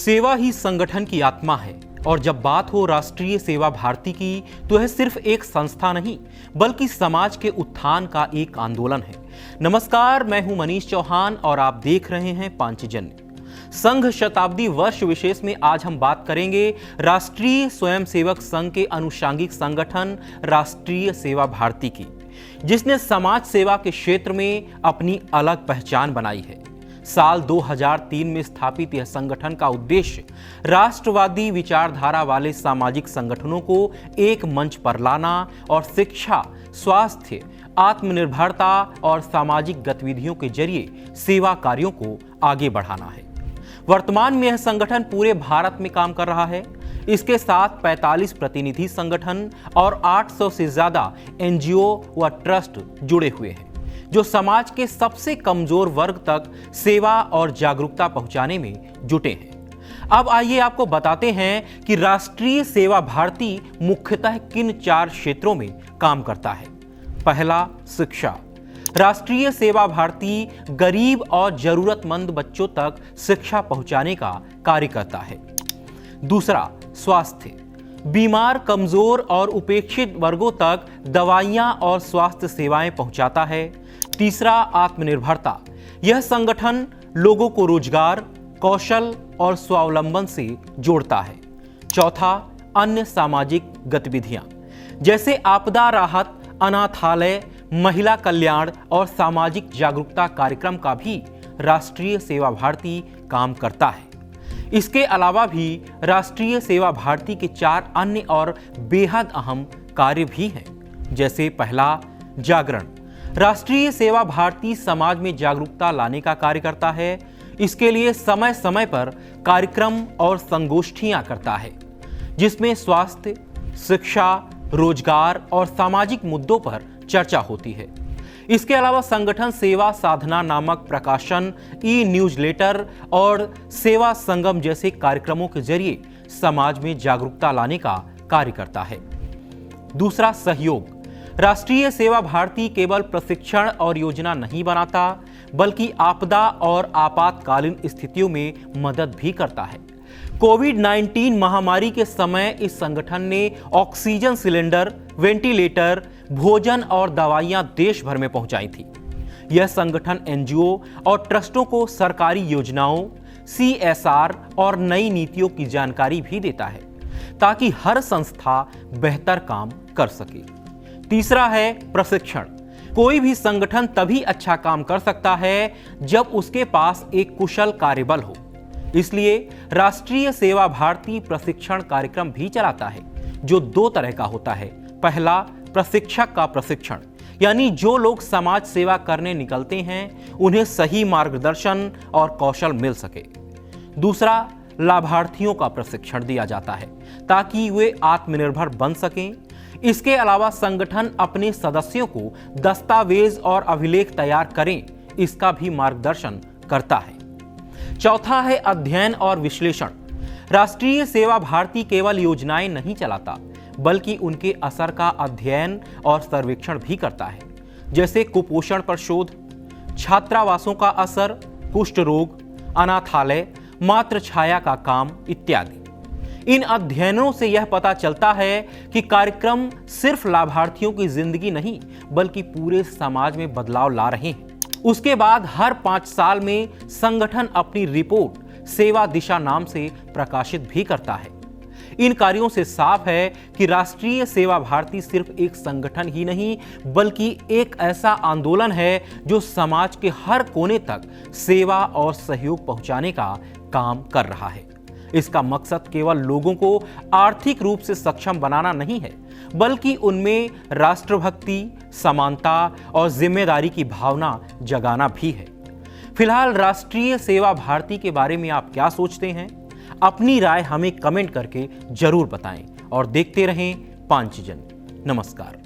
सेवा ही संगठन की आत्मा है और जब बात हो राष्ट्रीय सेवा भारती की तो यह सिर्फ एक संस्था नहीं बल्कि समाज के उत्थान का एक आंदोलन है। नमस्कार, मैं हूं मनीष चौहान और आप देख रहे हैं पांचजन्य। संघ शताब्दी वर्ष विशेष में आज हम बात करेंगे राष्ट्रीय स्वयंसेवक संघ के अनुषांगिक संगठन राष्ट्रीय सेवा भारती की, जिसने समाज सेवा के क्षेत्र में अपनी अलग पहचान बनाई है। साल 2003 में स्थापित यह संगठन का उद्देश्य राष्ट्रवादी विचारधारा वाले सामाजिक संगठनों को एक मंच पर लाना और शिक्षा, स्वास्थ्य, आत्मनिर्भरता और सामाजिक गतिविधियों के जरिए सेवा कार्यों को आगे बढ़ाना है। वर्तमान में यह संगठन पूरे भारत में काम कर रहा है। इसके साथ 45 प्रतिनिधि संगठन और 800 से ज्यादा एनजीओ व ट्रस्ट जुड़े हुए हैं, जो समाज के सबसे कमजोर वर्ग तक सेवा और जागरूकता पहुंचाने में जुटे हैं। अब आइए आपको बताते हैं कि राष्ट्रीय सेवा भारती मुख्यतः किन 4 क्षेत्रों में काम करता है। पहला, शिक्षा। राष्ट्रीय सेवा भारती गरीब और जरूरतमंद बच्चों तक शिक्षा पहुंचाने का कार्य करता है। दूसरा, स्वास्थ्य। बीमार, कमजोर और उपेक्षित वर्गों तक दवाइयां और स्वास्थ्य सेवाएं पहुंचाता है। तीसरा, आत्मनिर्भरता। यह संगठन लोगों को रोजगार, कौशल और स्वावलंबन से जोड़ता है। चौथा, अन्य सामाजिक गतिविधियां जैसे आपदा राहत, अनाथालय, महिला कल्याण और सामाजिक जागरूकता कार्यक्रम का भी राष्ट्रीय सेवा भारती काम करता है। इसके अलावा भी राष्ट्रीय सेवा भारती के 4 अन्य और बेहद अहम कार्य भी हैं, जैसे पहला, जागरण। राष्ट्रीय सेवा भारती समाज में जागरूकता लाने का कार्य करता है। इसके लिए समय समय पर कार्यक्रम और संगोष्ठियां करता है, जिसमें स्वास्थ्य, शिक्षा, रोजगार और सामाजिक मुद्दों पर चर्चा होती है। इसके अलावा संगठन सेवा साधना नामक प्रकाशन, ई न्यूज़लेटर और सेवा संगम जैसे कार्यक्रमों के जरिए समाज में जागरूकता लाने का कार्य करता है। दूसरा, सहयोग। राष्ट्रीय सेवा भारती केवल प्रशिक्षण और योजना नहीं बनाता बल्कि आपदा और आपातकालीन स्थितियों में मदद भी करता है। कोविड-19 महामारी के समय इस संगठन ने ऑक्सीजन सिलेंडर, वेंटिलेटर, भोजन और दवाइयां देश भर में पहुंचाई थी। यह संगठन एनजीओ और ट्रस्टों को सरकारी योजनाओं, CSR और नई नीतियों की जानकारी भी देता है, ताकि हर संस्था बेहतर काम कर सके। तीसरा है प्रशिक्षण। कोई भी संगठन तभी अच्छा काम कर सकता है जब उसके पास एक कुशल कार्यबल हो। इसलिए राष्ट्रीय सेवा भारती प्रशिक्षण कार्यक्रम भी चलाता है, जो 2 तरह का होता है। पहला, प्रशिक्षक का प्रशिक्षण, यानी जो लोग समाज सेवा करने निकलते हैं उन्हें सही मार्गदर्शन और कौशल मिल सके। दूसरा, लाभार्थियों का प्रशिक्षण दिया जाता है ताकि वे आत्मनिर्भर बन सकें। इसके अलावा संगठन अपने सदस्यों को दस्तावेज और अभिलेख तैयार करें, इसका भी मार्गदर्शन करता है। चौथा है अध्ययन और विश्लेषण। राष्ट्रीय सेवा भारती केवल योजनाएं नहीं चलाता बल्कि उनके असर का अध्ययन और सर्वेक्षण भी करता है, जैसे कुपोषण पर शोध, छात्रावासों का असर, कुष्ठ रोग, अनाथालय, मातृ छाया का काम इत्यादि। इन अध्ययनों से यह पता चलता है कि कार्यक्रम सिर्फ लाभार्थियों की जिंदगी नहीं बल्कि पूरे समाज में बदलाव ला रहे हैं। उसके बाद हर 5 साल में संगठन अपनी रिपोर्ट सेवा दिशा नाम से प्रकाशित भी करता है। इन कार्यों से साफ है कि राष्ट्रीय सेवा भारती सिर्फ एक संगठन ही नहीं बल्कि एक ऐसा आंदोलन है जो समाज के हर कोने तक सेवा और सहयोग पहुंचाने का काम कर रहा है। इसका मकसद केवल लोगों को आर्थिक रूप से सक्षम बनाना नहीं है बल्कि उनमें राष्ट्रभक्ति, समानता और जिम्मेदारी की भावना जगाना भी है। फिलहाल राष्ट्रीय सेवा भारती के बारे में आप क्या सोचते हैं? अपनी राय हमें कमेंट करके जरूर बताएं और देखते रहें पांचजन्य। नमस्कार।